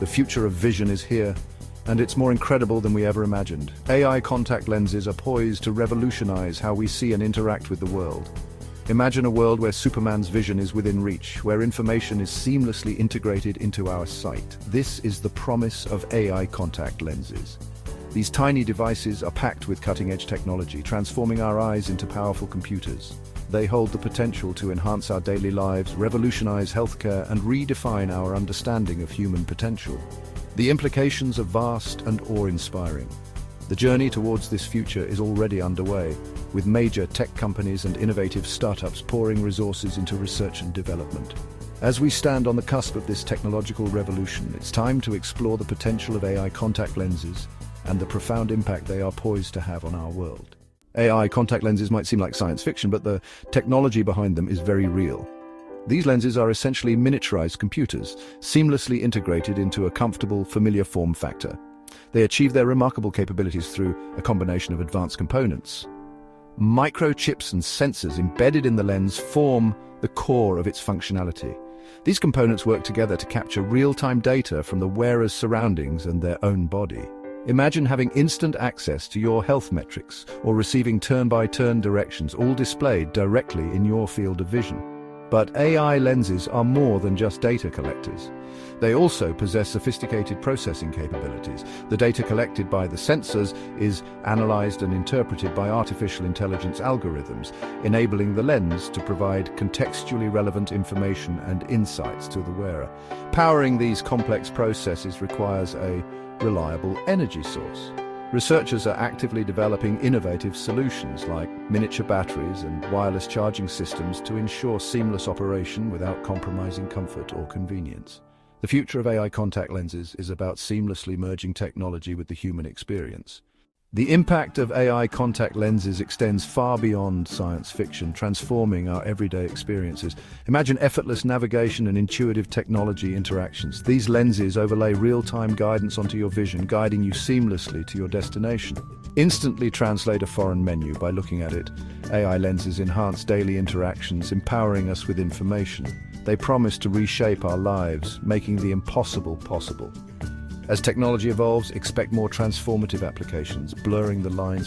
The future of vision is here, and it's more incredible than we ever imagined. AI contact lenses are poised to revolutionize how we see and interact with the world. Imagine a world where Superman's vision is within reach, where information is seamlessly integrated into our sight. This is the promise of AI contact lenses. These tiny devices are packed with cutting-edge technology, transforming our eyes into powerful computers. They hold the potential to enhance our daily lives, revolutionize healthcare, and redefine our understanding of human potential. The implications are vast and awe-inspiring. The journey towards this future is already underway, with major tech companies and innovative startups pouring resources into research and development. As we stand on the cusp of this technological revolution, it's time to explore the potential of AI contact lenses and the profound impact they are poised to have on our world. AI contact lenses might seem like science fiction, but the technology behind them is very real. These lenses are essentially miniaturized computers, seamlessly integrated into a comfortable, familiar form factor. They achieve their remarkable capabilities through a combination of advanced components. Microchips and sensors embedded in the lens form the core of its functionality. These components work together to capture real-time data from the wearer's surroundings and their own body. Imagine having instant access to your health metrics or receiving turn-by-turn directions, all displayed directly in your field of vision. But AI lenses are more than just data collectors. They also possess sophisticated processing capabilities. The data collected by the sensors is analyzed and interpreted by artificial intelligence algorithms, enabling the lens to provide contextually relevant information and insights to the wearer. Powering these complex processes requires a reliable energy source. Researchers are actively developing innovative solutions like miniature batteries and wireless charging systems to ensure seamless operation without compromising comfort or convenience. The future of AI contact lenses is about seamlessly merging technology with the human experience. The impact of AI contact lenses extends far beyond science fiction, transforming our everyday experiences. Imagine effortless navigation and intuitive technology interactions. These lenses overlay real-time guidance onto your vision, guiding you seamlessly to your destination. Instantly translate a foreign menu by looking at it. AI lenses enhance daily interactions, empowering us with information. They promise to reshape our lives, making the impossible possible. As technology evolves, expect more transformative applications, blurring the lines between